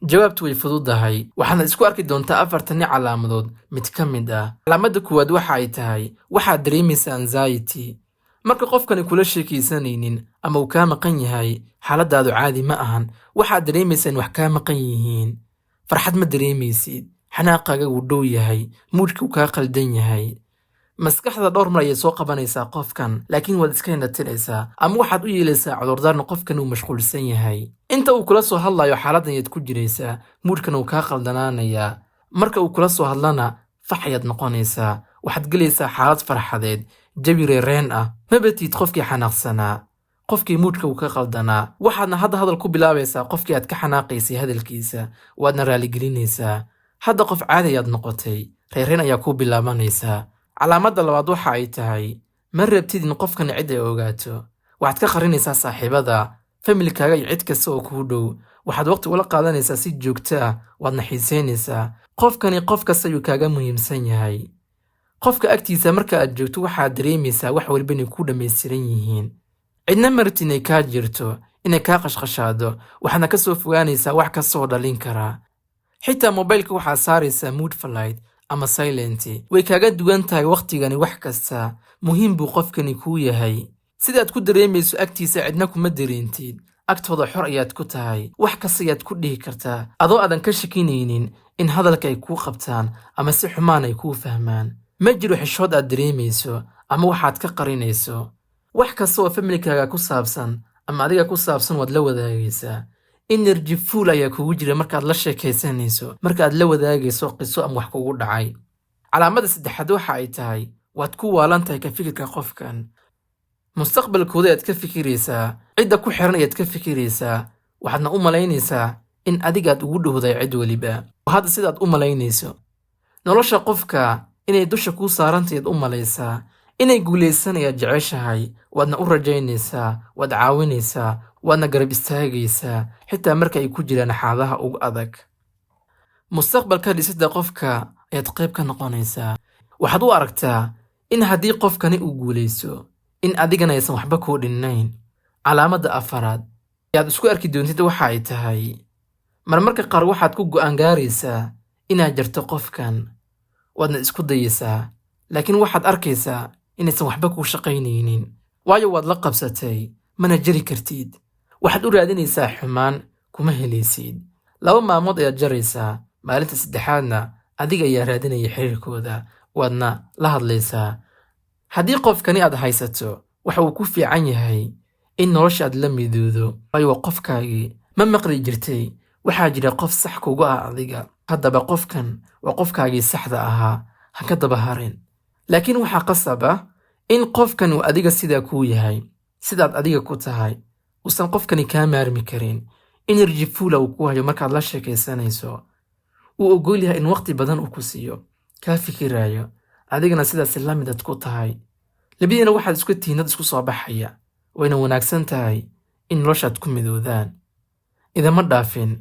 jawaabtu way fududahay waxaana isku arki doontaa afartan calaamadood mid ka mid ah. Calaamada koowaad waxa ay tahay waxaad dareemaysaa anxiety. marka qofkani kula sheekaysanaynin ama uu kaa maqan yahay, xaaladaadu caadi ma ahan. waxaad dareemaysaa in wax kaa maqan yihiin. farxad ma dareemaysid, xanaaqaaga wuu dhow yahay, muudka uu kaa qaldan yahay. maskaxda dhowr mar ayay soo qabanaysaa qofkan, laakiin waad iska indhatiraysaa ama waxaad u yeelaysaa cudurdaarna qofkan uu mashquulsan yahay. inta uu kula soo hadlayo xaaladan ayaad ku jiraysaa, muudkan uu kaa qaldanaanayaa. marka uu kula soo hadlana fax ayaad noqonaysaa, waxaad gelaysaa xaalad farxadeed, jawi reereen ah. ma batid qofkii xanaaqsanaa, qofkii muudka uu ka qaldanaa. waxaadna hadda hadal ku bilaabaysaa qofkii aad ka xanaaqaysay hadalkiisa, waadna raaligelinaysaa. hadda qof caadi ayaad noqotay, reereen ayaa kuu bilaabanaysaa. calaamada labaad waxa ay tahay ma rabtid in qofkan cid ay ogaato. waxaad ka qarinaysaa saaxiibada, familkaaga iyo cid kasta oo kuu dhow. waxaad waqti ula qaadanaysaa si joogto ah, waadna xiisaynaysaa. qofkani qof kasta ayuu kaaga muhiimsan yahay. qofka agtiisa marka aad joogto waxaad dareemaysaa wax waliba inay ku dhammaystiran yihiin. cidna ma rabtid inay kaa jirto, inay kaa qashqashaado. waxaadna ka soo fogaanaysaa wax kasta oo dhalin karaa. xitaa mobaylka waxaad saaraysaa mood flight ama silent. way kaaga duwan tahay waqtigani wax kasta. muhiim buu qofkani kuu yahay. sidaad ku dareemayso agtiisa cidna kuma dareentid. agtooda xor ayaad ku tahay, wax kasta ayaad ku dhihi kartaa adoo aadan ka shakinaynin in hadalka ay kuu qabtaan ama si xumaan ay kuu fahmaan. ma jiro xishood aad dareemayso ama waxaad ka qarinayso. wax kasta oo familkaaga ku saabsan ama adiga ku saabsan waad la wadaagaysaa. energy full ayaa kugu jira markaad la sheekaysanayso, markaad la wadaagayso qiso ama wax kugu dhacay. calaamada saddexaad waxa ay tahay waad ku waalan tahay ka fikirka qofkan. mustaqbalkooda ayaad ka fikiraysaa, cidda ku xiran ayaad ka fikiraysaa. waxaadna u malaynaysaa in adigaad ugu dhowday cid weliba. hadda sidaad u malaynayso nolosha qofka inay dusha kuu saarantayaad u malaysaa, inay guulaysanayaad jeceshahay, waadna u rajaynaysaa, waad caawinaysaa, waadna garab istaagaysaa xitaa marka ay ku jiraan xaaladaha ugu adag. mustaqbalka dhisidda qofka ayaad qayb ka noqonaysaa. waxaad u aragtaa in haddii qofkani uu guulayso in adigana aysan waxba kuu dhinnayn. calaamada afaraad ayaad isku arki doontid waxa ay tahay marmarka qaar waxaad ku go'aan gaaraysaa inaad jarto qofkan, waadna isku dayaysaa, laakiin waxaad arkaysaa inaysan waxba kuu shaqaynaynin. waayo waad la qabsatay, mana jari kartid. waxaad u raadinaysaa xumaan, kuma helaysid. 2 maalmood ayaad jaraysaa, maalinta saddexaadna adiga ayaa raadinaya xiriirkooda, waadna la hadlaysaa. haddii qofkani aad haysato waxa uu ku fiican yahay in nolosha aad la midoodo, waayo waa qofkaagii. ma maqli jirtay waxaa jira qof sax kuga ah adiga. haddaba qofkan waa qofkaagii saxda ahaa, ha ka daba harin. laakiin waxaa qasab ah in qofkan uu adiga sidaa kuu yahay, sidaad adiga ku tahay. uusan qofkani kaa maarmi karin. energy fulla uu ku hayo markaad la sheekaysanayso. uu ogol yahay in waqti badan uu ku siiyo, kaa fikiraayo, adigana sidaas la midad ku tahay. labadiina waxaad isku tihiin dad isku soo baxaya, wayna wanaagsan tahay in noloshaad ku midoodaan. idama dhaafin